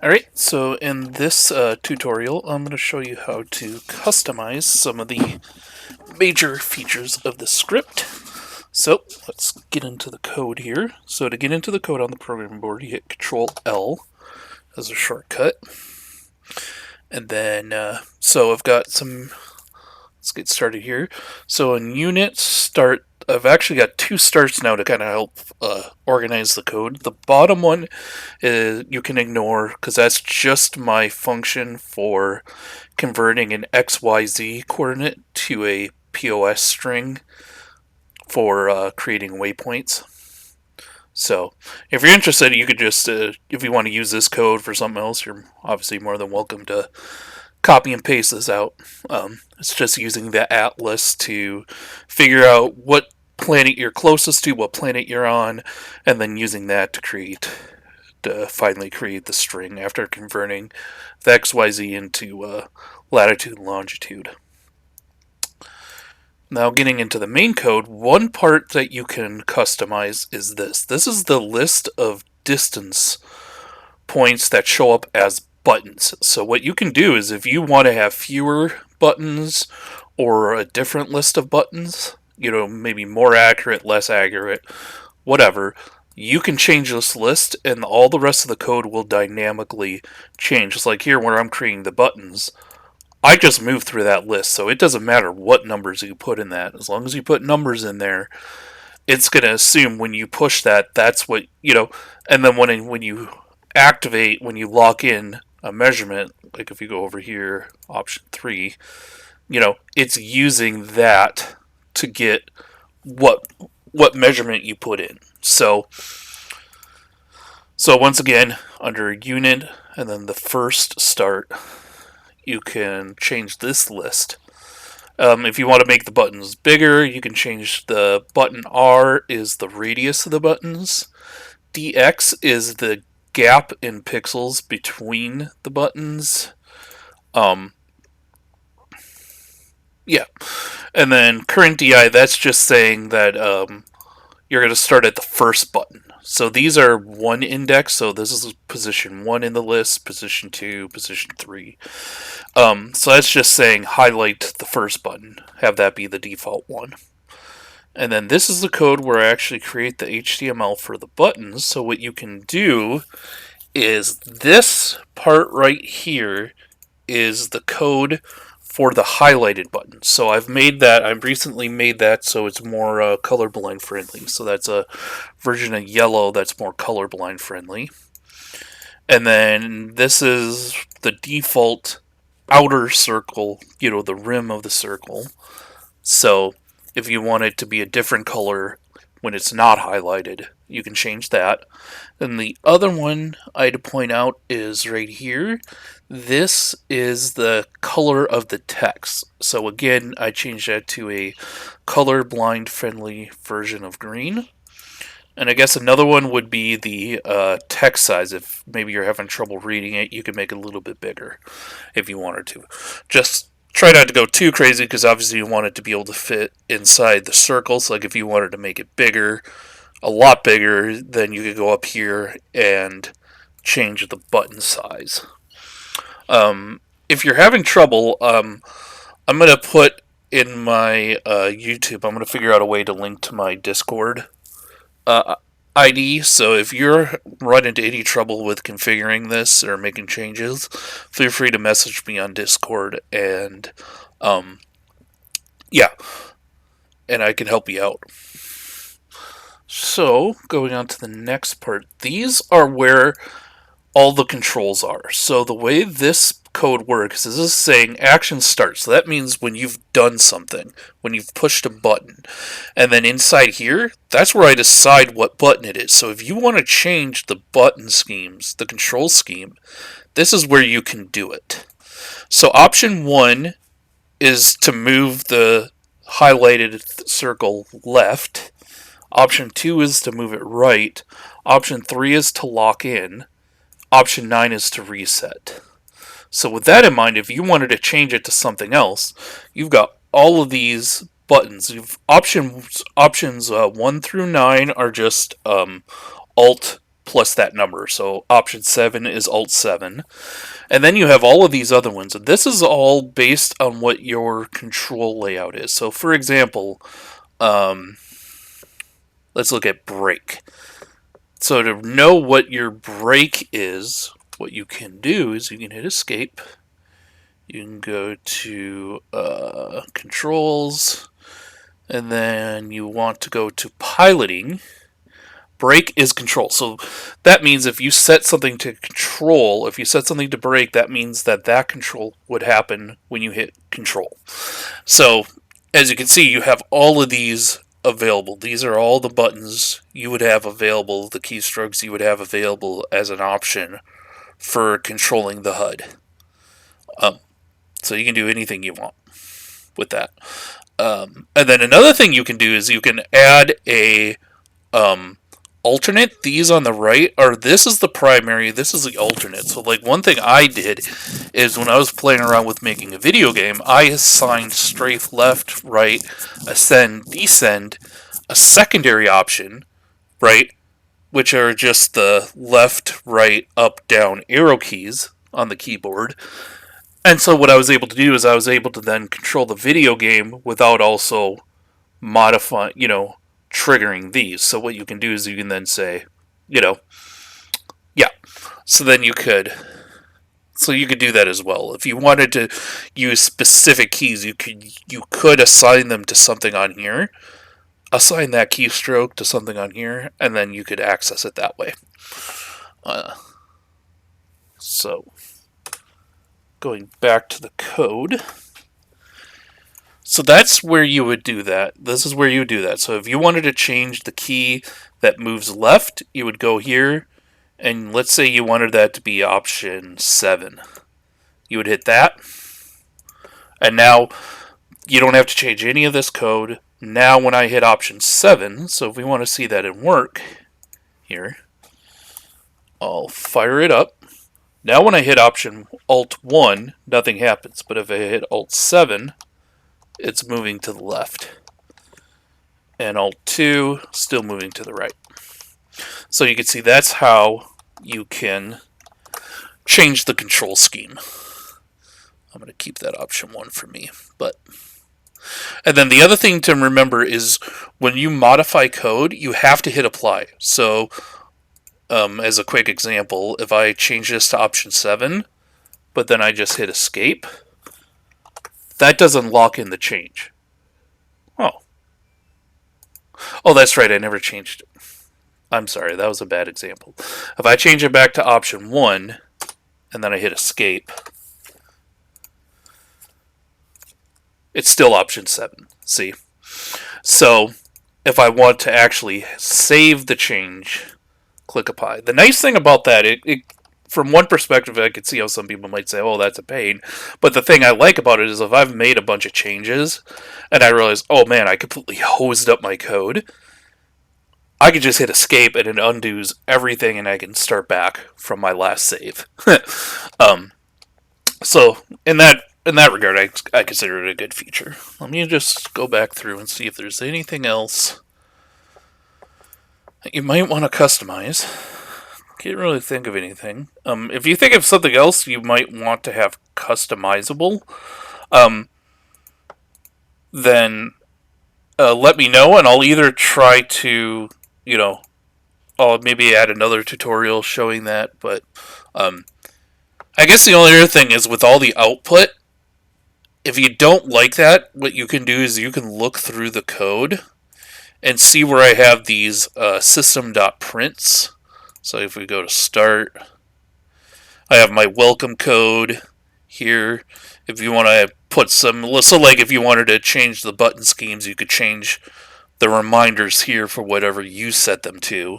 Alright, so in this tutorial, I'm going to show you how to customize some of the major features of the script. So let's get into the code here. So to get into the code on the programming board, you hit Control L as a shortcut. And then, so I've got some, let's get started here. So in unit start, I've actually got two starts now to kind of help organize the code. The bottom one is you can ignore because that's just my function for converting an XYZ coordinate to a POS string for creating waypoints. So if you're interested, you could just, if you want to use this code for something else, you're obviously more than welcome to copy and paste this out. It's just using the atlas to figure out what planet you're closest to, what planet you're on, and then using that to finally create the string after converting the XYZ into latitude and longitude. Now getting into the main code, one part that you can customize is this. This is the list of distance points that show up as buttons. So what you can do is if you want to have fewer buttons or a different list of buttons, maybe more accurate, less accurate, whatever, you can change this list and all the rest of the code will dynamically change. Just like here where I'm creating the buttons, I just move through that list, so it doesn't matter what numbers you put in that. As long as you put numbers in there, it's going to assume when you push that, that's what, and then when you activate, when you lock in a measurement, like if you go over here, option 3, it's using that to get what measurement you put in. So once again, under unit and then the first start, you can change this list. If you want to make the buttons bigger, you can change the button R is the radius of the buttons. DX is the gap in pixels between the buttons. Yeah. And then current DI, that's just saying that you're going to start at the first button. So these are one index, so this is position 1 in the list, position 2, position 3. So that's just saying highlight the first button, have that be the default one. And then this is the code where I actually create the HTML for the buttons. So what you can do is this part right here is the code for the highlighted button. So I've recently made that so it's more colorblind friendly. So that's a version of yellow that's more colorblind friendly. And then this is the default outer circle, the rim of the circle. So if you want it to be a different color when it's not highlighted, you can change that. Then the other one I'd point out is right here. This is the color of the text. So again, I changed that to a colorblind friendly version of green. And I guess another one would be the text size. If maybe you're having trouble reading it, you can make it a little bit bigger if you wanted to. Just try not to go too crazy because obviously you want it to be able to fit inside the circles. Like if you wanted to make it bigger, a lot bigger, then you could go up here and change the button size. If you're having trouble, I'm going to put in my YouTube, I'm going to figure out a way to link to my Discord ID. So if you're running into any trouble with configuring this or making changes, feel free to message me on Discord and yeah, and I can help you out. So going on to the next part, these are where all the controls are. So the way this code works is this is saying action starts. So that means when you've done something, when you've pushed a button. And then inside here, that's where I decide what button it is. So if you want to change the button schemes, the control scheme, this is where you can do it. So option 1 is to move the highlighted circle left. Option 2 is to move it right. Option 3 is to lock in. Option 9 is to reset. So with that in mind, if you wanted to change it to something else, you've got all of these buttons. Options 1 through 9 are just Alt plus that number. So option 7 is Alt 7. And then you have all of these other ones. And this is all based on what your control layout is. So for example, let's look at brake. So to know what your brake is, what you can do is you can hit escape. You can go to controls, and then you want to go to piloting. Brake is control. So that means if you set something to control, if you set something to brake, that means that that control would happen when you hit control. So as you can see, you have all of these available. These are all the buttons you would have available, the keystrokes you would have available as an option for controlling the HUD. So you can do anything you want with that. And then another thing you can do is you can add a alternate. These on the right this is the primary, this is the alternate. So like one thing I did is when I was playing around with making a video game, I assigned strafe, left, right, ascend, descend, a secondary option, right, which are just the left, right, up, down arrow keys on the keyboard. And so what I was able to do is I was able to then control the video game without also modifying, triggering these. So what you can do is you can then say, yeah. So then you could do that as well. If you wanted to use specific keys, you could assign them to something on here, assign that keystroke to something on here, and then you could access it that way. So going back to the code. So that's where you would do that. This is where you would do that. So if you wanted to change the key that moves left, you would go here, and let's say you wanted that to be option 7. You would hit that, and now you don't have to change any of this code. Now when I hit option 7, so if we want to see that in work, here, I'll fire it up. Now when I hit option Alt 1, nothing happens, but if I hit Alt 7, it's moving to the left. And Alt 2, still moving to the right. So you can see that's how you can change the control scheme. I'm going to keep that option 1 for me. And then the other thing to remember is when you modify code, you have to hit apply. So as a quick example, if I change this to option 7, but then I just hit escape, that doesn't lock in the change. Oh, that's right, I never changed it. I'm sorry, that was a bad example. If I change it back to option 1, and then I hit escape, it's still option 7, see? So, if I want to actually save the change, click apply. The nice thing about that, from one perspective, I could see how some people might say, oh, that's a pain. But the thing I like about it is if I've made a bunch of changes, and I realize, oh man, I completely hosed up my code, I could just hit escape and it undoes everything and I can start back from my last save. So in that regard, I consider it a good feature. Let me just go back through and see if there's anything else that you might want to customize. Can't really think of anything. If you think of something else you might want to have customizable, then let me know, and I'll either try to, I'll maybe add another tutorial showing that. But I guess the only other thing is with all the output, if you don't like that, what you can do is you can look through the code and see where I have these system.prints. So if we go to start, I have my welcome code here. If you want to put some, so like if you wanted to change the button schemes, you could change the reminders here for whatever you set them to.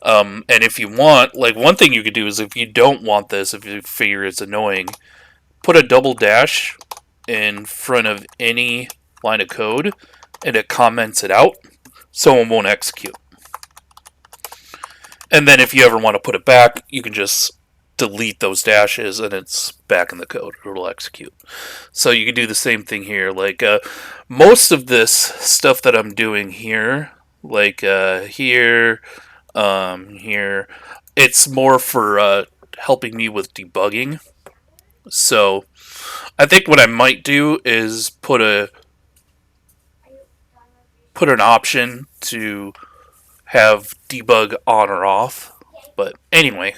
And if you want, like one thing you could do is if you don't want this, if you figure it's annoying, put a double dash in front of any line of code and it comments it out so it won't execute. And then if you ever want to put it back, you can just delete those dashes and it's back in the code. It'll execute. So you can do the same thing here. Like most of this stuff that I'm doing here, like here, Here, it's more for helping me with debugging. So I think what I might do is put an option to have debug on or off. But anyway,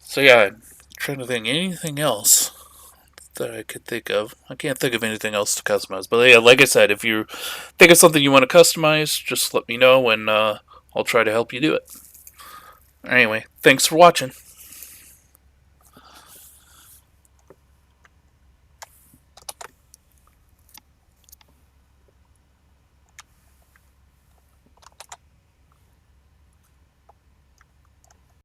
so yeah, I'm trying to think anything else that I could think of. I can't think of anything else to customize. But yeah, like I said, if you think of something you want to customize, just let me know and I'll try to help you do it. Anyway, thanks for watching.